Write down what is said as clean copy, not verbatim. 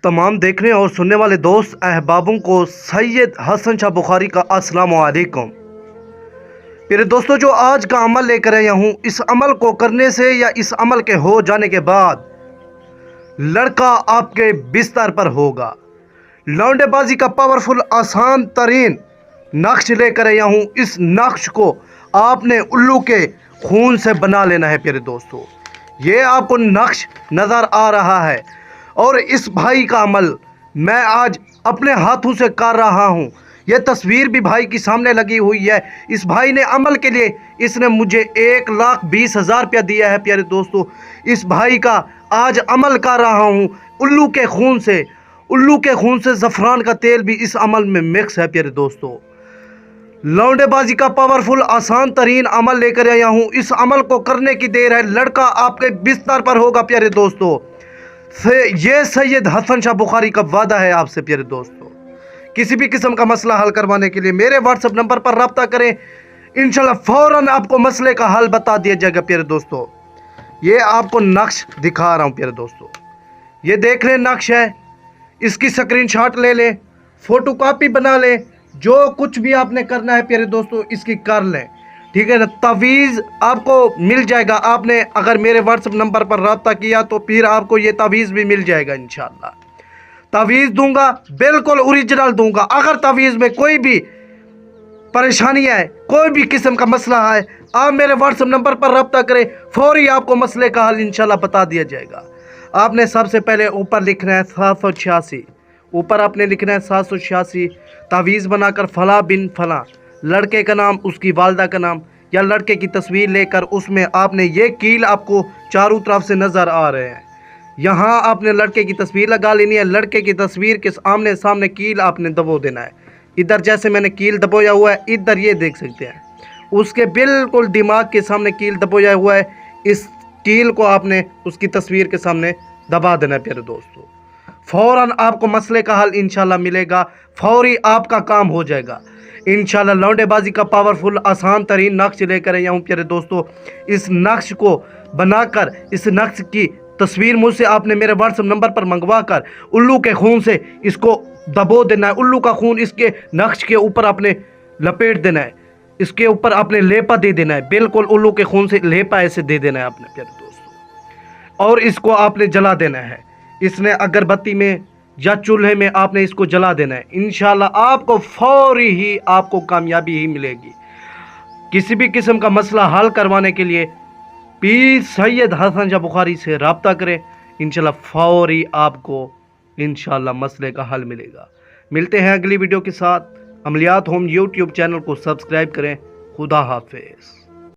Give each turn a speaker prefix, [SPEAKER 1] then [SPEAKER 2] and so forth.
[SPEAKER 1] तमाम देखने और सुनने वाले दोस्त अहबाबों को सैयद हसन शाह बुखारी का अस्सलाम वालेकुम। मेरे दोस्तों, जो आज का अमल लेकर आया हूँ, इस अमल को करने से या इस अमल के हो जाने के बाद लड़का आपके बिस्तर पर होगा। लौंडेबाजी का पावरफुल आसान तरीन नक्श लेकर आया हूँ। इस नक्श को आपने उल्लू के खून से बना लेना है। प्यारे दोस्तों, ये आपको नक्श नज़र आ रहा है और इस भाई का अमल मैं आज अपने हाथों से कर रहा हूँ। ये तस्वीर भी भाई की सामने लगी हुई है। इस भाई ने अमल के लिए इसने मुझे 1,20,000 रुपया दिया है। प्यारे दोस्तों, इस भाई का आज अमल कर रहा हूँ उल्लू के खून से। उल्लू के खून से ज़फ़रान का तेल भी इस अमल में मिक्स है। प्यारे दोस्तों, लौंडेबाजी का पावरफुल आसान तरीन अमल लेकर आया हूँ। इस अमल को करने की देर है, लड़का आपके बिस्तर पर होगा। प्यारे दोस्तों, ये सैयद हसन शाह बुखारी का वादा है आपसे। प्यारे दोस्तों, किसी भी किस्म का मसला हल करवाने के लिए मेरे व्हाट्सएप नंबर पर रब्ता करें। इंशाल्लाह फ़ौरन आपको मसले का हल बता दिया जाएगा। प्यारे दोस्तों, ये आपको नक्श दिखा रहा हूँ। प्यारे दोस्तों, ये देख लें, नक्श है। इसकी स्क्रीनशॉट ले लें, फ़ोटो कॉपी बना लें। जो कुछ भी आपने करना है प्यारे दोस्तों, इसकी कर लें, ठीक है ना। तावीज़ आपको मिल जाएगा। आपने अगर मेरे व्हाट्सएप नंबर पर रब्ता किया तो फिर आपको ये तावीज़ भी मिल जाएगा इंशाल्लाह। तावीज़ दूंगा, बिल्कुल ओरिजिनल दूंगा। अगर तावीज़ में कोई भी परेशानी है, कोई भी किस्म का मसला है, आप मेरे व्हाट्सएप नंबर पर रब्ता करें, फौरी आपको मसले का हल इंशाल्लाह बता दिया जाएगा। आपने सबसे पहले ऊपर लिखना है 786, ऊपर आपने लिखना है 786। तावीज़ बनाकर फला बिन फला, लड़के का नाम, उसकी वालदा का नाम या लड़के की तस्वीर लेकर उसमें आपने ये कील आपको चारों तरफ से नज़र आ रहे हैं, यहाँ आपने लड़के की तस्वीर लगा लेनी है। लड़के की तस्वीर के आमने सामने कील आपने दबो देना है। इधर जैसे मैंने कील दबोया हुआ है, इधर ये देख सकते हैं, उसके बिल्कुल दिमाग के सामने कील दबोया हुआ है। इस कील को आपने उसकी तस्वीर के सामने दबा देना है। प्यारे दोस्तों, फ़ौरन आपको मसले का हल इंशाल्लाह मिलेगा, फौरी आपका काम हो जाएगा इंशाल्लाह। लौंडेबाजी का पावरफुल आसान तरीन नक्श लेकर आया हूँ। प्यारे दोस्तों, इस नक्श को बनाकर, इस नक्श की तस्वीर मुझसे आपने मेरे व्हाट्सएप नंबर पर मंगवा कर उल्लू के खून से इसको दबो देना है। उल्लू का खून इसके नक्श के ऊपर आपने लपेट देना है, इसके ऊपर आपने लेपा दे देना है, बिल्कुल उल्लू के खून से लेपा ऐसे दे देना है आपने प्यारे दोस्तों। और इसको आपने जला देना है। इसने अगरबत्ती में या चूल्हे में आपने इसको जला देना है। इंशाल्लाह आपको फौरी ही आपको कामयाबी ही मिलेगी। किसी भी किस्म का मसला हल करवाने के लिए पीर सैयद हसन शाह बुखारी से रब्ता करें, इंशाल्लाह फौरी आपको इंशाल्लाह मसले का हल मिलेगा। मिलते हैं अगली वीडियो के साथ। अमलियात होम यूट्यूब चैनल को सब्सक्राइब करें। खुदा हाफिज़।